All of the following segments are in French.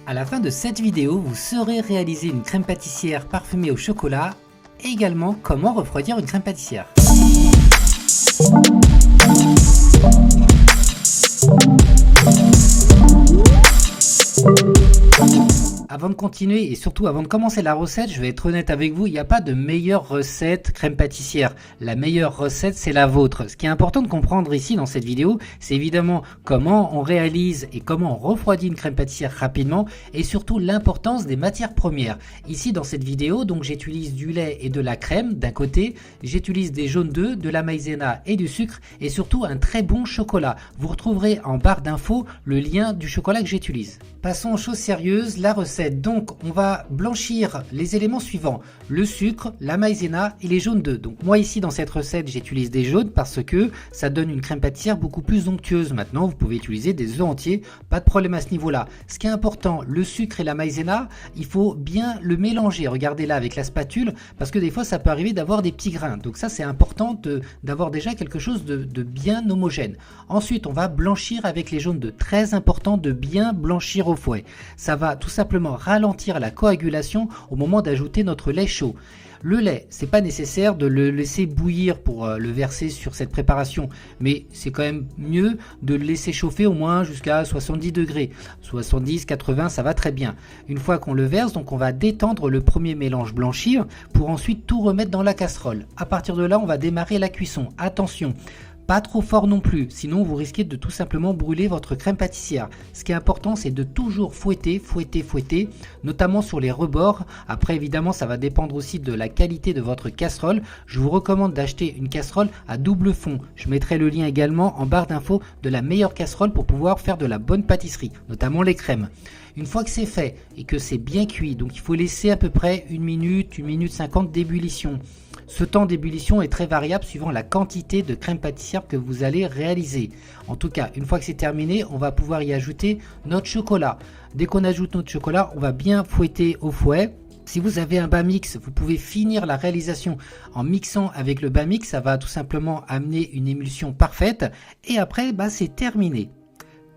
À la fin de cette vidéo, vous saurez réaliser une crème pâtissière parfumée au chocolat et également comment refroidir une crème pâtissière. Avant de continuer et surtout avant de commencer la recette, je vais être honnête avec vous, il n'y a pas de meilleure recette crème pâtissière. La meilleure recette, c'est la vôtre. Ce qui est important de comprendre ici dans cette vidéo, c'est évidemment comment on réalise et comment on refroidit une crème pâtissière rapidement et surtout l'importance des matières premières. Ici dans cette vidéo, donc j'utilise du lait et de la crème d'un côté, j'utilise des jaunes d'œufs, de la maïzena et du sucre et surtout un très bon chocolat. Vous retrouverez en barre d'infos le lien du chocolat que j'utilise. Passons aux choses sérieuses, la recette. Donc on va blanchir les éléments suivants, le sucre, la maïzena et les jaunes d'œufs. Donc moi ici dans cette recette j'utilise des jaunes parce que ça donne une crème pâtissière beaucoup plus onctueuse. Maintenant vous pouvez utiliser des œufs entiers, pas de problème à ce niveau là. Ce qui est important, le sucre et la maïzena, il faut bien le mélanger, regardez là avec la spatule, parce que des fois ça peut arriver d'avoir des petits grains. Donc ça c'est important d'avoir déjà quelque chose de bien homogène. Ensuite on va blanchir avec les jaunes d'œufs, très important de bien blanchir au fouet. Ça va tout simplement ralentir la coagulation au moment d'ajouter notre lait chaud. Le lait, c'est pas nécessaire de le laisser bouillir pour le verser sur cette préparation, mais c'est quand même mieux de le laisser chauffer au moins jusqu'à 70 degrés. 70, 80, ça va très bien. Une fois qu'on le verse, donc on va détendre le premier mélange blanchir pour ensuite tout remettre dans la casserole. À partir de là, on va démarrer la cuisson. Attention, pas trop fort non plus, sinon vous risquez de tout simplement brûler votre crème pâtissière. Ce qui est important, c'est de toujours fouetter, notamment sur les rebords. Après évidemment, ça va dépendre aussi de la qualité de votre casserole. Je vous recommande d'acheter une casserole à double fond. Je mettrai le lien également en barre d'infos de la meilleure casserole pour pouvoir faire de la bonne pâtisserie, notamment les crèmes. Une fois que c'est fait et que c'est bien cuit, donc il faut laisser à peu près 1 minute 50 d'ébullition. Ce temps d'ébullition est très variable suivant la quantité de crème pâtissière que vous allez réaliser. En tout cas, une fois que c'est terminé, on va pouvoir y ajouter notre chocolat. Dès qu'on ajoute notre chocolat, on va bien fouetter au fouet. Si vous avez un bas mix, vous pouvez finir la réalisation en mixant avec le bas mix. Ça va tout simplement amener une émulsion parfaite. Et après, c'est terminé.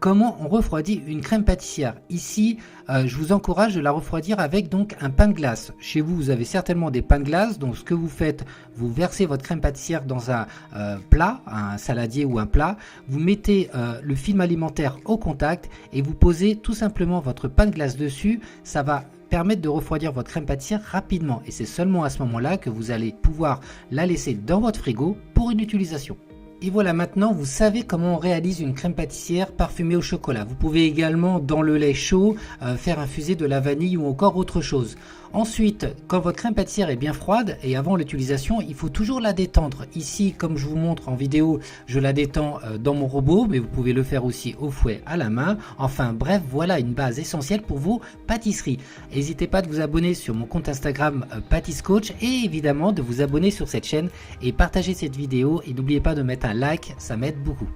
Comment on refroidit une crème pâtissière? Ici, je vous encourage de la refroidir avec donc un pain de glace. Chez vous, vous avez certainement des pains de glace. Donc, ce que vous faites, vous versez votre crème pâtissière dans un plat, un saladier ou un plat. Vous mettez le film alimentaire au contact et vous posez tout simplement votre pain de glace dessus. Ça va permettre de refroidir votre crème pâtissière rapidement. Et c'est seulement à ce moment-là que vous allez pouvoir la laisser dans votre frigo pour une utilisation. Et voilà, maintenant vous savez comment on réalise une crème pâtissière parfumée au chocolat. Vous pouvez également dans le lait chaud faire infuser de la vanille ou encore autre chose. Ensuite, quand votre crème pâtissière est bien froide et avant l'utilisation, il faut toujours la détendre. Ici, comme je vous montre en vidéo, je la détends dans mon robot, mais vous pouvez le faire aussi au fouet, à la main. Enfin bref, voilà une base essentielle pour vos pâtisseries. N'hésitez pas de vous abonner sur mon compte Instagram PâtisseCoach et évidemment de vous abonner sur cette chaîne et partager cette vidéo. Et n'oubliez pas de mettre un like, ça m'aide beaucoup.